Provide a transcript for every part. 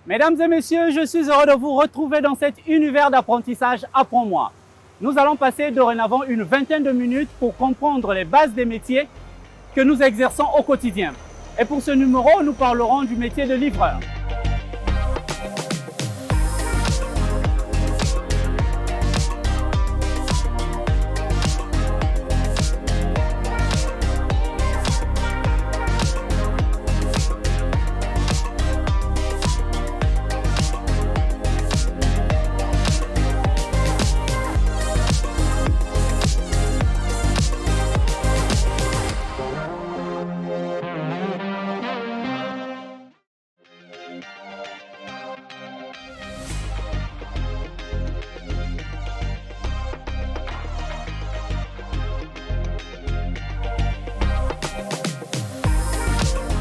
Mesdames et messieurs, je suis heureux de vous retrouver dans cet univers d'apprentissage Apprends-moi. Nous allons passer dorénavant une vingtaine de minutes pour comprendre les bases des métiers que nous exerçons au quotidien. Et pour ce numéro, nous parlerons du métier de livreur.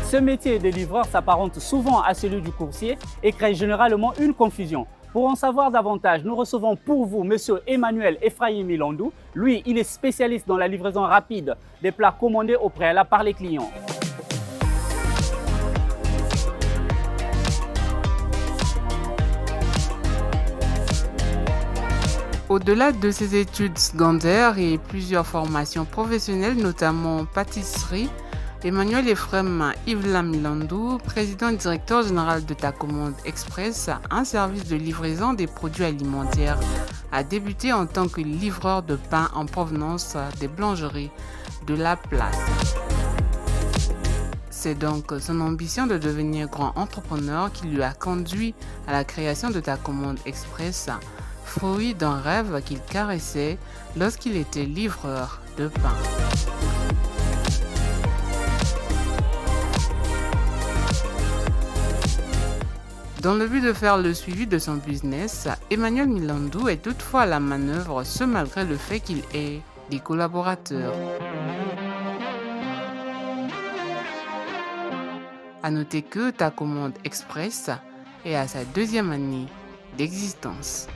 Ce métier de livreur s'apparente souvent à celui du coursier et crée généralement une confusion. Pour en savoir davantage, nous recevons pour vous M. Emmanuel Ephraim Milandou. Lui, il est spécialiste dans la livraison rapide des plats commandés au préalable par les clients. Au-delà de ses études secondaires et plusieurs formations professionnelles, notamment pâtisserie, Emmanuel Ephraim Milandou, président et directeur général de Tacommande Express, un service de livraison des produits alimentaires, a débuté en tant que livreur de pain en provenance des boulangeries de la place. C'est donc son ambition de devenir grand entrepreneur qui lui a conduit à la création de Tacommande Express, fruit d'un rêve qu'il caressait lorsqu'il était livreur de pain. Dans le but de faire le suivi de son business, Emmanuel Milandou est toutefois à la manœuvre, ce malgré le fait qu'il ait des collaborateurs. À noter que Tacommande Express est à sa deuxième année d'existence.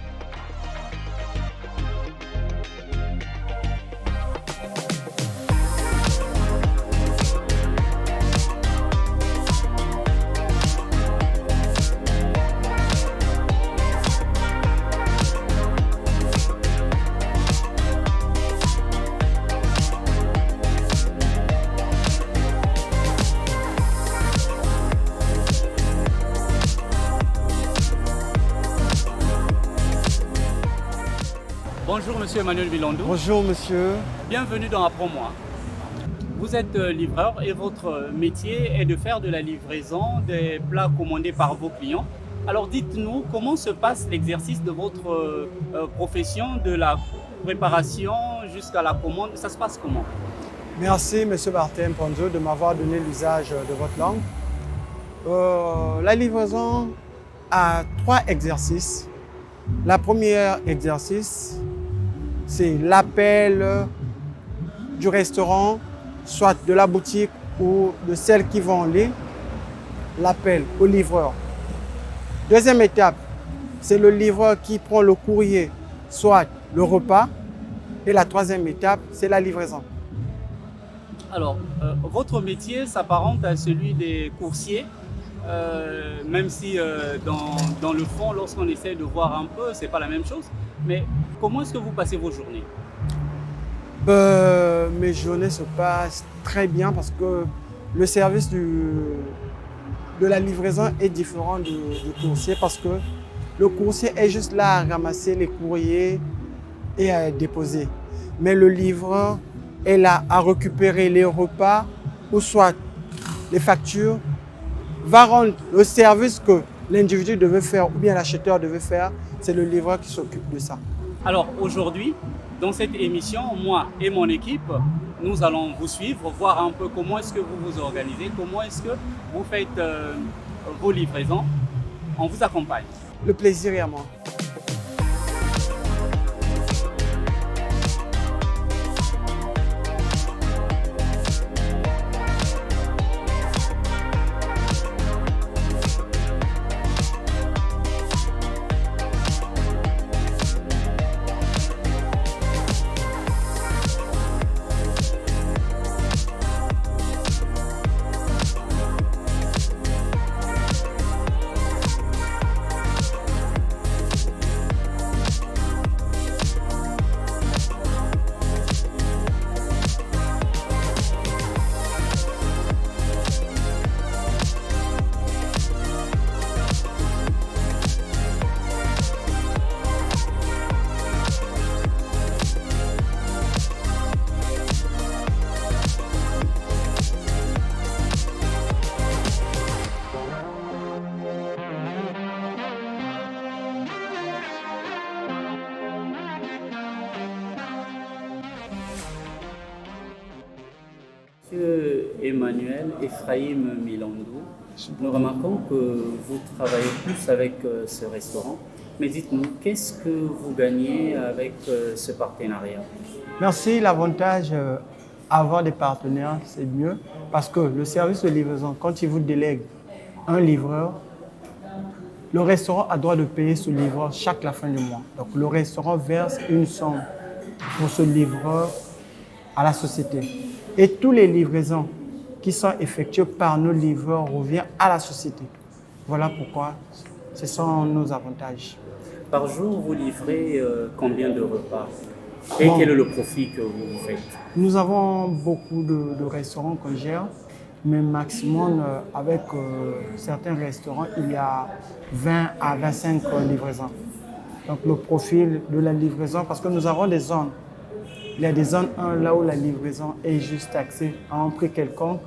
Bonjour Monsieur Emmanuel Milandou. Bonjour monsieur. Bienvenue dans Apprends-moi. Vous êtes livreur et votre métier est de faire de la livraison des plats commandés par vos clients. Alors dites-nous comment se passe l'exercice de votre profession, de la préparation jusqu'à la commande. Ça se passe comment? Merci monsieur Barthélemy Ponzo de m'avoir donné l'usage de votre langue. La livraison a 3 exercices. La première exercice, c'est l'appel du restaurant, soit de la boutique ou de celle qui vend en ligne, l'appel au livreur. Deuxième étape, c'est le livreur qui prend le courrier, soit le repas. Et la troisième étape, c'est la livraison. Alors, votre métier s'apparente à celui des coursiers, même si dans le fond, lorsqu'on essaie de voir un peu, c'est pas la même chose. Mais comment est-ce que vous passez vos journées? Mes journées se passent très bien parce que le service de la livraison est différent du coursier parce que le coursier est juste là à ramasser les courriers et à déposer. Mais le livreur est là à récupérer les repas ou soit les factures, va rendre le service que l'individu devait faire ou bien l'acheteur devait faire. C'est le livreur qui s'occupe de ça. Alors aujourd'hui, dans cette émission, moi et mon équipe, nous allons vous suivre, voir un peu comment est-ce que vous vous organisez, comment est-ce que vous faites vos livraisons. On vous accompagne. Le plaisir est à moi. Emmanuel Ephraim Milandou. Nous remarquons que vous travaillez plus avec ce restaurant. Mais dites-nous, qu'est-ce que vous gagnez avec ce partenariat? Merci. L'avantage avoir des partenaires, c'est mieux parce que le service de livraison, quand il vous délègue un livreur, le restaurant a droit de payer ce livreur chaque la fin du mois. Donc le restaurant verse une somme pour ce livreur à la société. Et toutes les livraisons qui sont effectuées par nos livreurs reviennent à la société. Voilà pourquoi ce sont nos avantages. Par jour, vous livrez combien de repas? Et quel est le profit que vous faites? Nous avons beaucoup de restaurants qu'on gère, mais maximum avec certains restaurants, il y a 20 à 25 livraisons. Donc le profil de la livraison, parce que nous avons des zones. Il y a des zones 1 là où la livraison est juste taxée à un prix quelconque,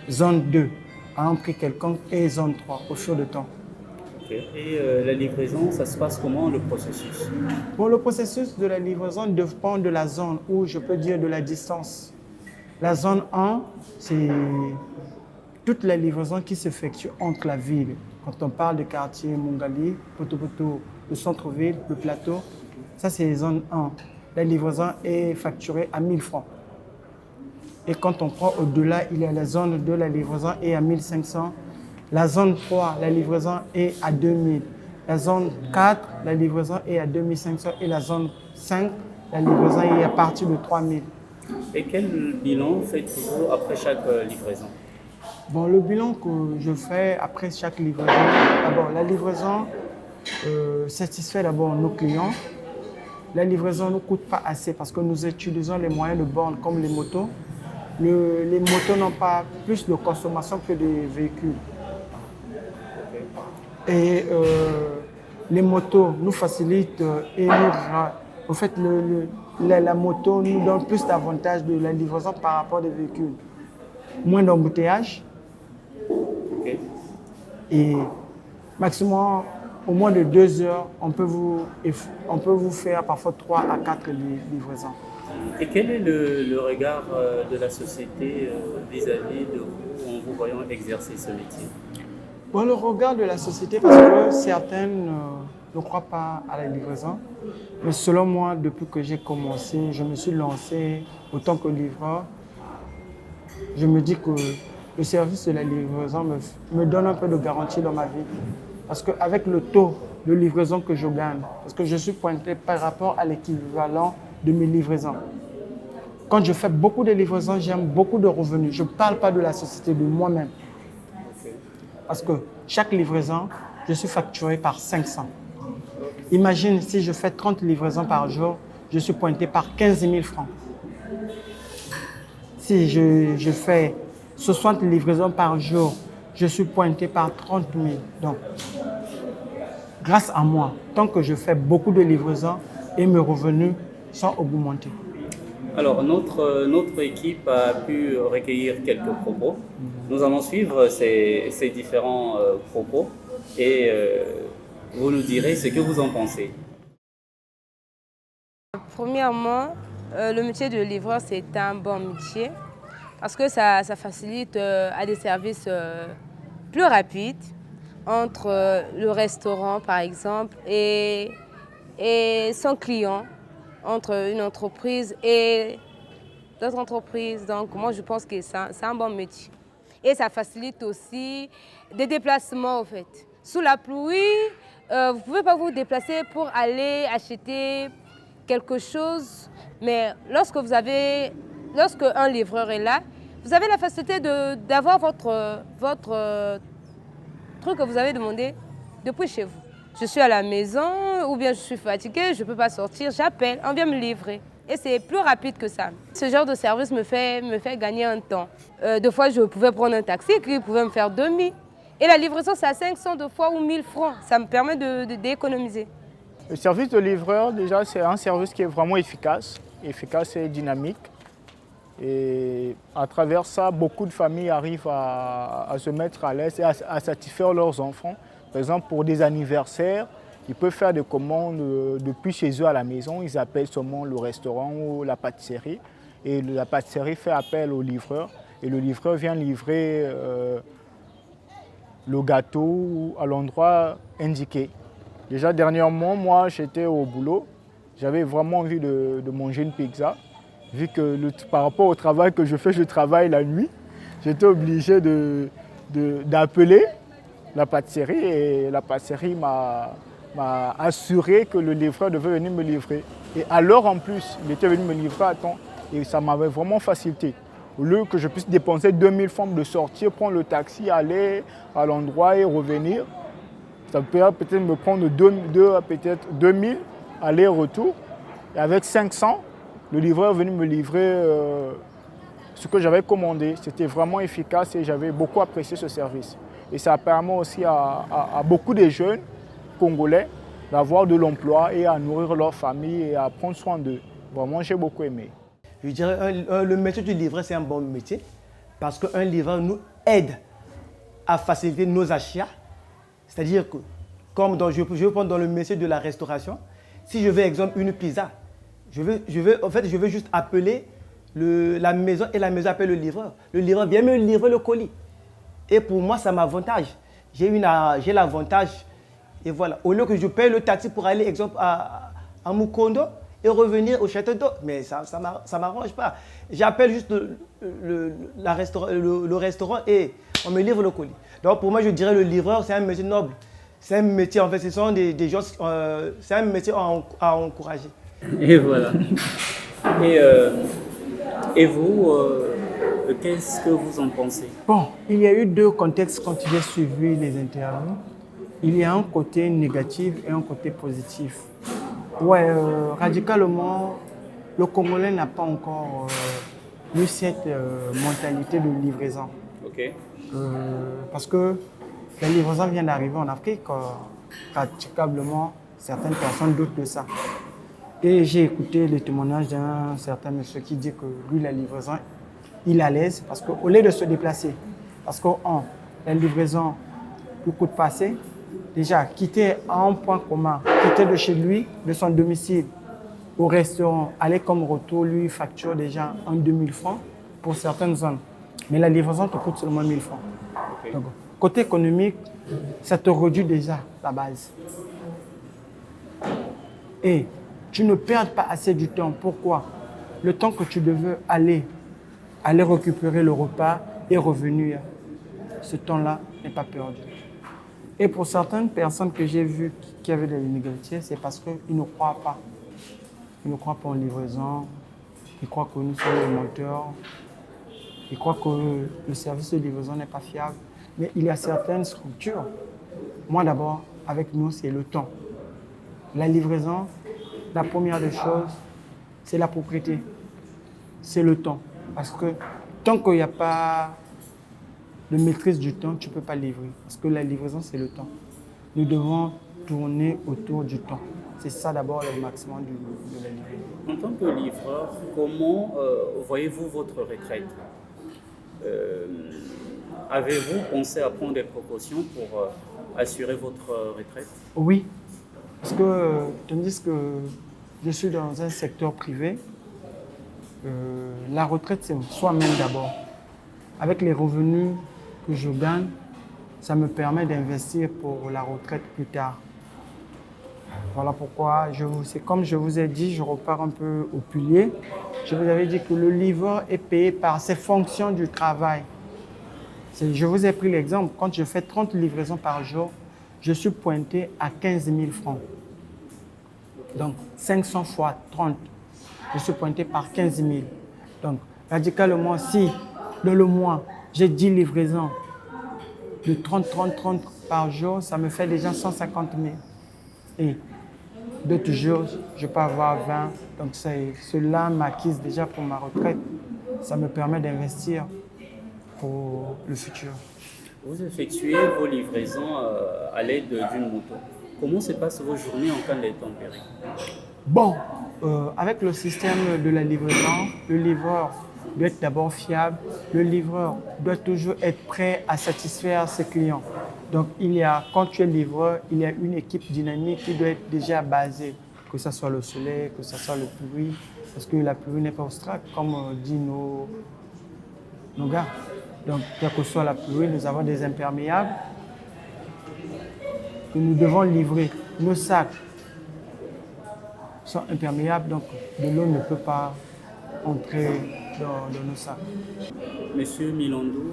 zone 2 à un prix quelconque et zone 3 au fur du temps. Et la livraison, ça se passe comment, le processus? Bon, le processus de la livraison dépend de la zone ou je peux dire de la distance. La zone 1, c'est toute la livraison qui s'effectue entre la ville. Quand on parle de quartier Mongali, Poto, le centre-ville, le plateau, ça c'est la zone 1. La livraison est facturée à 1000 francs. Et quand on prend au-delà, il y a la zone 2, la livraison est à 1500. La zone 3, la livraison est à 2000. La zone 4, la livraison est à 2500. Et la zone 5, la livraison est à partir de 3000. Et quel bilan faites-vous après chaque livraison? Bon, le bilan que je fais après chaque livraison, d'abord, la livraison satisfait d'abord nos clients. La livraison ne coûte pas assez parce que nous utilisons les moyens de borne comme les motos. Les motos n'ont pas plus de consommation que des véhicules. Et les motos nous facilitent et nous... En fait, la moto nous donne plus d'avantages de la livraison par rapport aux véhicules. Moins d'embouteillage. Et maximum, au moins de 2 heures, on peut vous faire parfois 3 à 4 livraisons. Et quel est le regard de la société vis-à-vis de vous en vous voyant exercer ce métier? Bon, le regard de la société, parce que certaines ne croient pas à la livraison. Mais selon moi, depuis que j'ai commencé, je me suis lancé autant que livreur. Je me dis que le service de la livraison me donne un peu de garantie dans ma vie. Parce qu'avec le taux de livraison que je gagne, parce que je suis pointé par rapport à l'équivalent de mes livraisons. Quand je fais beaucoup de livraisons, j'ai beaucoup de revenus. Je ne parle pas de la société, de moi-même. Parce que chaque livraison, je suis facturé par 500. Imagine si je fais 30 livraisons par jour, je suis pointé par 15 000 francs. Si je fais 60 livraisons par jour, je suis pointé par 30 000. Donc, grâce à moi, tant que je fais beaucoup de livraisons et mes revenus sont augmentés. Alors, notre équipe a pu recueillir quelques propos. Nous allons suivre ces différents propos et vous nous direz ce que vous en pensez. Premièrement, le métier de livreur, c'est un bon métier parce que ça facilite à des services plus rapides entre le restaurant, par exemple, et son client, entre une entreprise et d'autres entreprises. Donc, moi, je pense que c'est un bon métier. Et ça facilite aussi des déplacemmes, en fait. Sous la pluie, vous ne pouvez pas vous déplacer pour aller acheter quelque chose. Mais lorsque un livreur est là, vous avez la facilité d'avoir votre truc que vous avez demandé depuis chez vous. Je suis à la maison ou bien je suis fatiguée, je ne peux pas sortir, j'appelle, on vient me livrer. Et c'est plus rapide que ça. Ce genre de service me fait gagner un temps. Des fois, je pouvais prendre un taxi qui pouvait me faire 2000. Et la livraison, c'est à 500 de fois ou 1000 francs. Ça me permet d'économiser. Le service de livreur, déjà, c'est un service qui est vraiment efficace et dynamique. Et à travers ça, beaucoup de familles arrivent à se mettre à l'aise et à satisfaire leurs enfants. Par exemple, pour des anniversaires, ils peuvent faire des commandes depuis chez eux à la maison. Ils appellent seulement le restaurant ou la pâtisserie. Et la pâtisserie fait appel au livreur et le livreur vient livrer le gâteau à l'endroit indiqué. Déjà dernièrement, moi j'étais au boulot, j'avais vraiment envie de manger une pizza. Vu que par rapport au travail que je fais, je travaille la nuit, j'étais obligé d'appeler la pâtisserie et la pâtisserie m'a assuré que le livreur devait venir me livrer. Et alors en plus, il était venu me livrer à temps et ça m'avait vraiment facilité. Au lieu que je puisse dépenser 2000 francs de sortir, prendre le taxi, aller à l'endroit et revenir, ça peut peut-être me prendre peut-être 2000 aller-retour. Et avec 500, le livreur est venu me livrer ce que j'avais commandé. C'était vraiment efficace et j'avais beaucoup apprécié ce service. Et ça permet aussi à beaucoup de jeunes Congolais d'avoir de l'emploi et à nourrir leur famille et à prendre soin d'eux. Vraiment, j'ai beaucoup aimé. Je dirais le métier du livreur, c'est un bon métier parce qu'un livreur nous aide à faciliter nos achats. C'est-à-dire que, comme je veux prendre dans le métier de la restauration, si je veux, exemple, une pizza, je veux juste appeler la maison et la maison appelle le livreur. Le livreur vient me livrer le colis. Et pour moi, ça m'avantage. J'ai l'avantage. Et voilà. Au lieu que je paye le taxi pour aller, exemple, à Mukondo et revenir au château d'eau, mais ça ne m'arrange pas. J'appelle juste le restaurant et on me livre le colis. Donc pour moi, je dirais le livreur, c'est un métier noble. C'est un métier, en fait, ce sont des gens, c'est un métier à encourager. Et voilà. Et vous, qu'est-ce que vous en pensez? Bon, il y a eu deux contextes quand j'ai suivi les interviews. Il y a un côté négatif et un côté positif. Ouais, radicalement, le Congolais n'a pas encore eu cette mentalité de livraison. Ok. Parce que la livraison vient d'arriver en Afrique, praticablement, certaines personnes doutent de ça. Et j'ai écouté le témoignage d'un certain monsieur qui dit que lui, la livraison, il est à l'aise parce qu'au lieu de se déplacer, parce que la livraison lui coûte pas assez, déjà, quitter à un point commun, quitter de chez lui, de son domicile, au restaurant, aller comme retour, lui facture déjà 2000 francs pour certaines zones. Mais la livraison te coûte seulement 1000 francs. Okay. Donc, côté économique, ça te réduit déjà la base. Et tu ne perds pas assez du temps. Pourquoi? Le temps que tu devais aller récupérer le repas et revenir, ce temps-là n'est pas perdu. Et pour certaines personnes que j'ai vues qui avaient des inégalités, c'est parce qu'ils ne croient pas. Ils ne croient pas en livraison, ils croient que nous sommes les menteurs, ils croient que le service de livraison n'est pas fiable. Mais il y a certaines structures. Moi d'abord, avec nous, c'est le temps. La livraison, la première des choses, c'est la propriété, c'est le temps. Parce que tant qu'il n'y a pas de maîtrise du temps, tu ne peux pas livrer. Parce que la livraison, c'est le temps. Nous devons tourner autour du temps. C'est ça d'abord le maximum de la livraison. En tant que livreur, comment voyez-vous votre retraite? Avez-vous pensé à prendre des précautions pour assurer votre retraite? Oui, parce que tandis que je suis dans un secteur privé, la retraite, c'est soi-même d'abord. Avec les revenus que je gagne, ça me permet d'investir pour la retraite plus tard. Voilà pourquoi, c'est comme je vous ai dit, je repars un peu au pilier. Je vous avais dit que le livreur est payé par ses fonctions du travail. Je vous ai pris l'exemple, quand je fais 30 livraisons par jour, je suis pointé à 15 000 francs. Donc 500 fois 30, je suis pointé par 15 000. Donc radicalement, si dans le mois, j'ai 10 livraisons de 30 par jour, ça me fait déjà 150 000. Et d'autres jours, je peux avoir 20. Donc cela m'acquise déjà pour ma retraite. Ça me permet d'investir pour le futur. Vous effectuez vos livraisons à l'aide d'une moto. Comment se passent vos journées en cas d'intempéries? Bon, avec le système de la livraison, le livreur doit être d'abord fiable. Le livreur doit toujours être prêt à satisfaire ses clients. Donc, quand tu es livreur, il y a une équipe dynamique qui doit être déjà basée, que ce soit le soleil, que ce soit le pluie, parce que la pluie n'est pas obstacle, comme disent nos gars. Donc, quelle que soit la pluie, nous avons des imperméables que nous devons livrer. Nos sacs sont imperméables, donc de l'eau ne peut pas entrer dans nos sacs. Monsieur Milandou,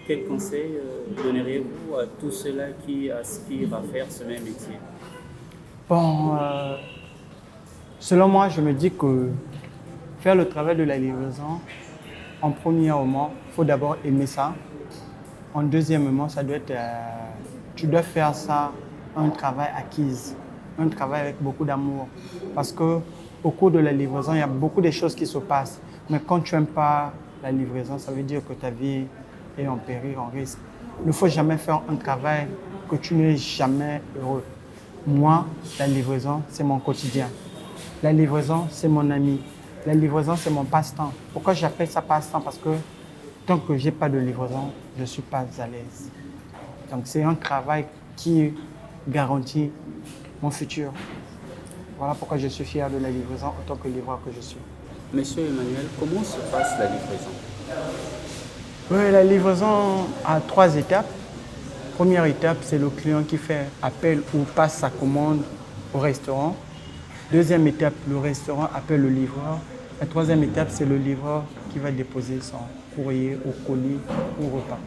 quel conseil donneriez-vous à tous ceux-là qui aspirent à faire ce même métier? Bon, selon moi, je me dis que faire le travail de la livraison, en premièrement, il faut d'abord aimer ça. En deuxièmement, ça doit être, tu dois faire ça un travail acquis, un travail avec beaucoup d'amour. Parce qu'au cours de la livraison, il y a beaucoup de choses qui se passent. Mais quand tu n'aimes pas la livraison, ça veut dire que ta vie est en péril, en risque. Il ne faut jamais faire un travail que tu n'es jamais heureux. Moi, la livraison, c'est mon quotidien. La livraison, c'est mon ami. La livraison, c'est mon passe-temps. Pourquoi j'appelle ça passe-temps? Parce que tant que je n'ai pas de livraison, je ne suis pas à l'aise. Donc, c'est un travail qui garantit mon futur. Voilà pourquoi je suis fier de la livraison en tant que livreur que je suis. Monsieur Emmanuel, comment se passe la livraison? Oui, la livraison a 3 étapes. Première étape, c'est le client qui fait appel ou passe sa commande au restaurant. Deuxième étape, le restaurant appelle le livreur. La troisième étape, c'est le livreur qui va déposer son courrier ou colis ou repas.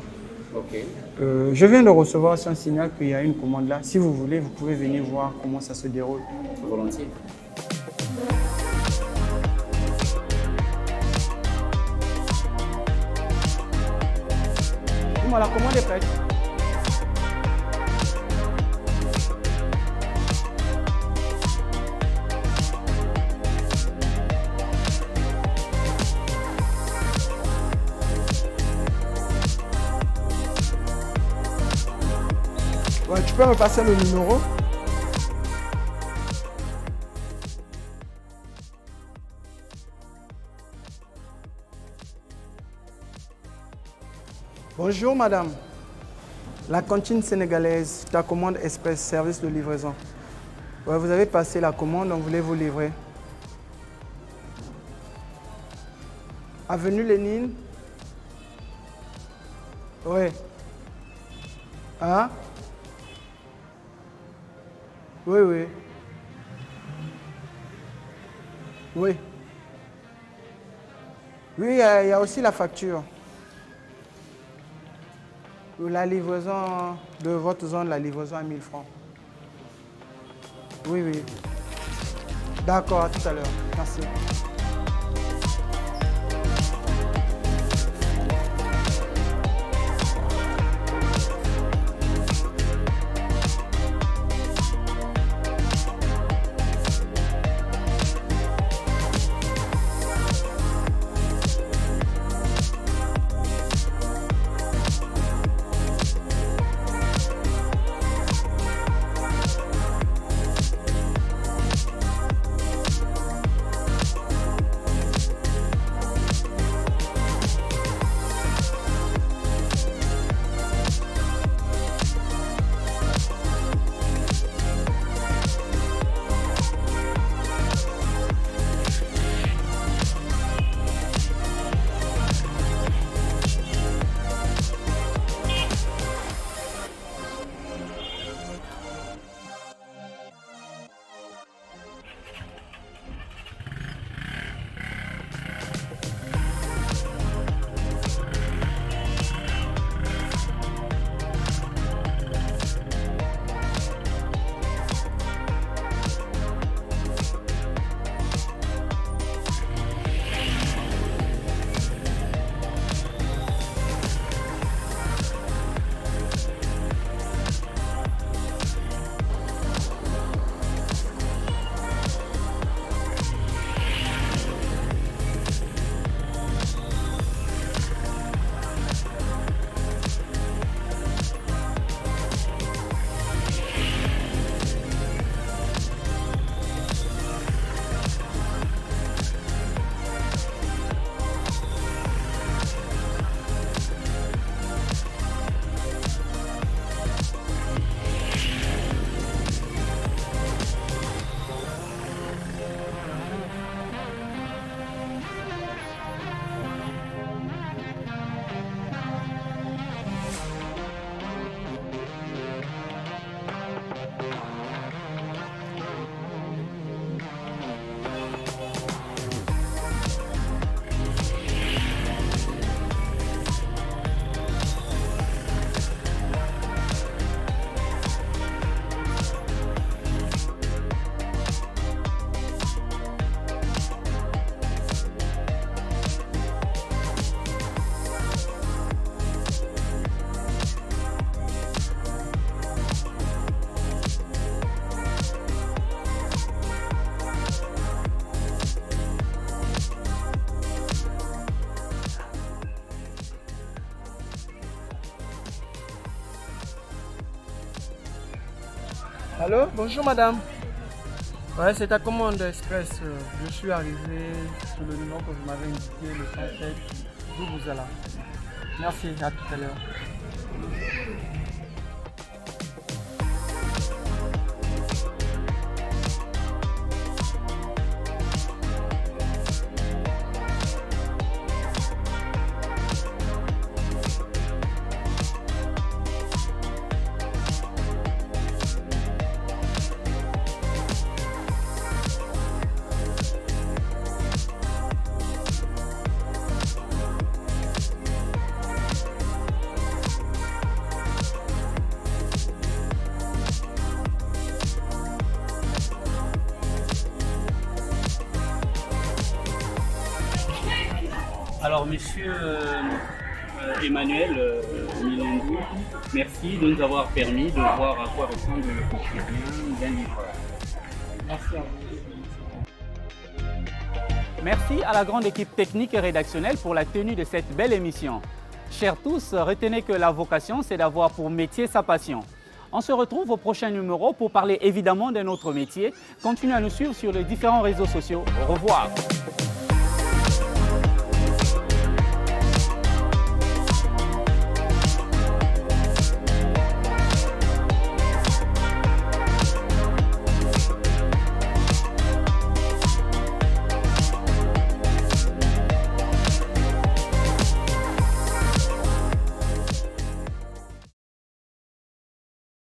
Ok. Je viens de recevoir un signal qu'il y a une commande là. Si vous voulez, vous pouvez venir voir comment ça se déroule. Volontiers. Dis-moi, la commande est prête. Ouais, tu peux me passer le numéro? Bonjour madame. La cantine sénégalaise, ta commande express, service de livraison. Ouais, vous avez passé la commande, on voulait vous livrer. Avenue Lénine. Oui. Hein? Oui, oui. Oui. Oui, il y a aussi la facture. La livraison de votre zone, la livraison à 1000 francs. Oui, oui. D'accord, à tout à l'heure. Merci. Allô, bonjour madame. Ouais, c'est ta commande express. Je suis arrivé sur le numéro que vous m'avez indiqué, le 107, d'où vous êtes là. Merci, à tout à l'heure. Alors, monsieur Emmanuel Milondou, merci de nous avoir permis de voir à quoi ressemble le quotidien d'un livreur. Merci à vous. Merci à la grande équipe technique et rédactionnelle pour la tenue de cette belle émission. Chers tous, retenez que la vocation, c'est d'avoir pour métier sa passion. On se retrouve au prochain numéro pour parler évidemment d'un autre métier. Continuez à nous suivre sur les différents réseaux sociaux. Au revoir.